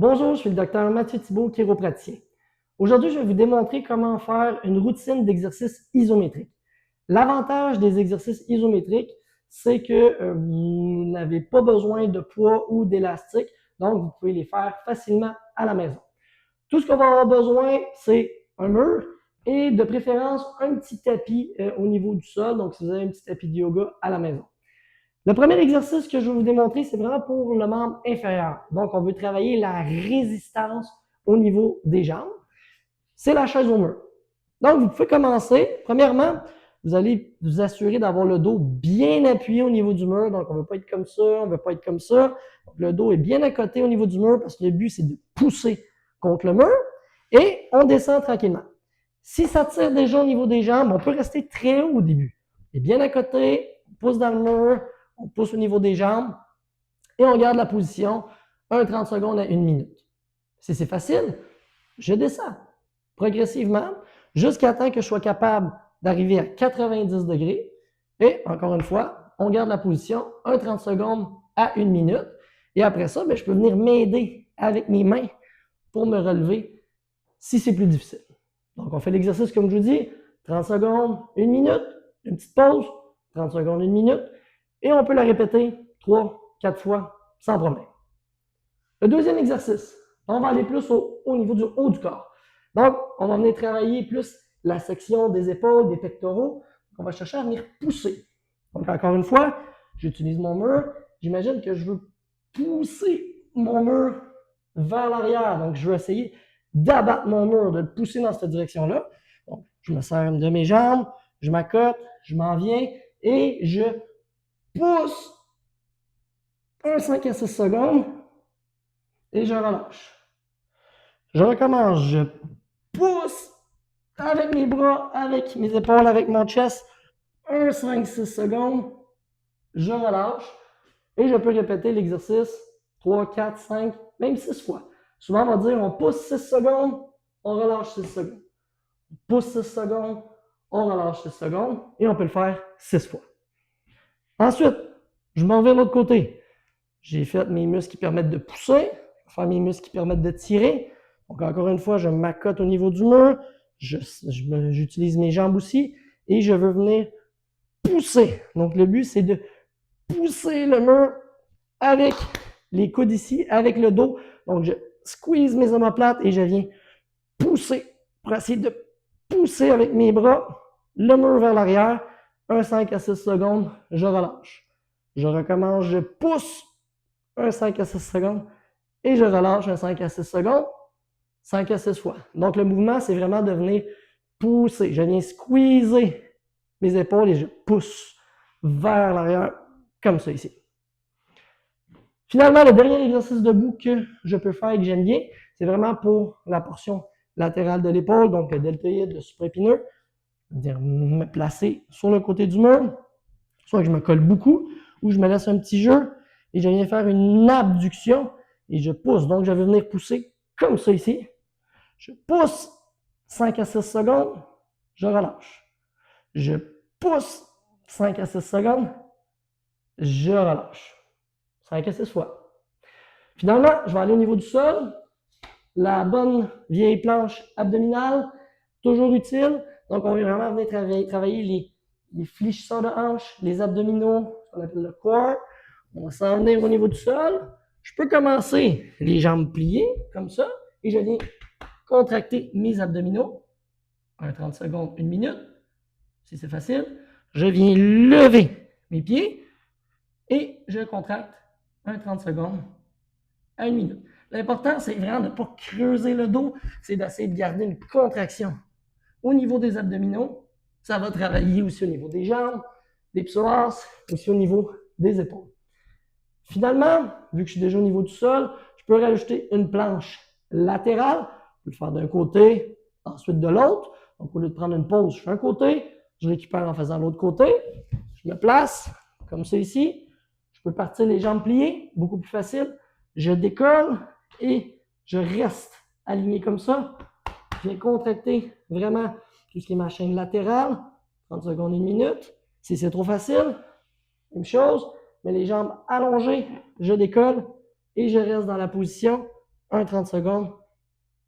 Bonjour, je suis le docteur Mathieu Thibault, chiropraticien. Aujourd'hui, je vais vous démontrer comment faire une routine d'exercices isométriques. L'avantage des exercices isométriques, c'est que vous n'avez pas besoin de poids ou d'élastique, donc vous pouvez les faire facilement à la maison. Tout ce qu'on va avoir besoin, c'est un mur et de préférence un petit tapis au niveau du sol, donc si vous avez un petit tapis de yoga à la maison. Le premier exercice que je vais vous démontrer, c'est vraiment pour le membre inférieur. Donc, on veut travailler la résistance au niveau des jambes. C'est la chaise au mur. Donc, vous pouvez commencer. Premièrement, vous allez vous assurer d'avoir le dos bien appuyé au niveau du mur. Donc, on ne veut pas être comme ça, on ne veut pas être comme ça. Donc, le dos est bien à côté au niveau du mur parce que le but, c'est de pousser contre le mur. Et on descend tranquillement. Si ça tire déjà au niveau des jambes, on peut rester très haut au début. Et bien à côté, on pousse dans le mur, on pousse au niveau des jambes et on garde la position 30 secondes à 1 minute. Si c'est facile, je descends progressivement jusqu'à temps que je sois capable d'arriver à 90 degrés. Et encore une fois, on garde la position 30 secondes à 1 minute. Et après ça, je peux venir m'aider avec mes mains pour me relever si c'est plus difficile. Donc, on fait l'exercice comme je vous dis, 30 secondes, 1 minute, une petite pause, 30 secondes, 1 minute, et on peut la répéter 3, 4 fois sans problème. Le deuxième exercice, on va aller plus au niveau du haut du corps. Donc, on va venir travailler plus la section des épaules, des pectoraux. On va chercher à venir pousser. Donc, encore une fois, j'utilise mon mur. J'imagine que je veux pousser mon mur vers l'arrière. Donc, je veux essayer d'abattre mon mur, de le pousser dans cette direction-là. Donc, je me sers de mes jambes, je m'accote, je m'en viens et je pousse 5 à 6 secondes et je relâche. Je recommence, je pousse avec mes bras, avec mes épaules, avec mon chest, 5, 6 secondes, je relâche et je peux répéter l'exercice 3, 4, 5, même 6 fois. Souvent, on va dire on pousse 6 secondes, on relâche 6 secondes. On pousse 6 secondes, on relâche 6 secondes et on peut le faire 6 fois. Ensuite, je m'en vais de l'autre côté. J'ai fait mes muscles qui permettent de pousser, faire mes muscles qui permettent de tirer. Donc, encore une fois, je m'accote au niveau du mur, j'utilise mes jambes aussi et je veux venir pousser. Donc, le but, c'est de pousser le mur avec les coudes ici, avec le dos. Donc, je squeeze mes omoplates et je viens pousser pour essayer de pousser avec mes bras le mur vers l'arrière. 5 à 6 secondes, je relâche. Je recommence, je pousse 5 à 6 secondes et je relâche 5 à 6 secondes, 5 à 6 fois. Donc, le mouvement, c'est vraiment de venir pousser. Je viens squeezer mes épaules et je pousse vers l'arrière, comme ça ici. Finalement, le dernier exercice debout que je peux faire et que j'aime bien, c'est vraiment pour la portion latérale de l'épaule, donc le deltoïde, le supraépineux. C'est-à-dire me placer sur le côté du mur, soit que je me colle beaucoup, ou je me laisse un petit jeu et je viens faire une abduction et je pousse. Donc, je vais venir pousser comme ça ici. Je pousse 5 à 6 secondes, je relâche. Je pousse 5 à 6 secondes, je relâche. 5 à 6 fois. Finalement, je vais aller au niveau du sol. La bonne vieille planche abdominale, toujours utile. Donc, on va vraiment venir travailler les fléchisseurs de hanches, les abdominaux, ce qu'on appelle le core. On va s'en venir au niveau du sol. Je peux commencer les jambes pliées, comme ça, et je viens contracter mes abdominaux. 30 secondes, 1 minute, si c'est facile. Je viens lever mes pieds et je contracte 30 secondes à 1 minute. L'important, c'est vraiment de ne pas creuser le dos, c'est d'essayer de garder une contraction au niveau des abdominaux. Ça va travailler aussi au niveau des jambes, des psoas, aussi au niveau des épaules. Finalement, vu que je suis déjà au niveau du sol, je peux rajouter une planche latérale. Je peux le faire d'un côté, ensuite de l'autre. Donc, au lieu de prendre une pause, je fais un côté, je récupère en faisant l'autre côté. Je me place, comme ça ici. Je peux partir les jambes pliées, beaucoup plus facile. Je décolle et je reste aligné comme ça. Je viens contracter vraiment tout ce qui est ma chaîne latérale. 30 secondes, 1 minute. Si c'est trop facile, même chose. Mais les jambes allongées, je décolle et je reste dans la position un 30 secondes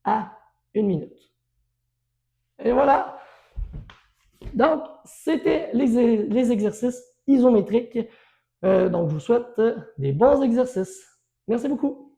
à 1 minute. Et voilà. Donc, c'était les exercices isométriques. Donc, je vous souhaite des bons exercices. Merci beaucoup.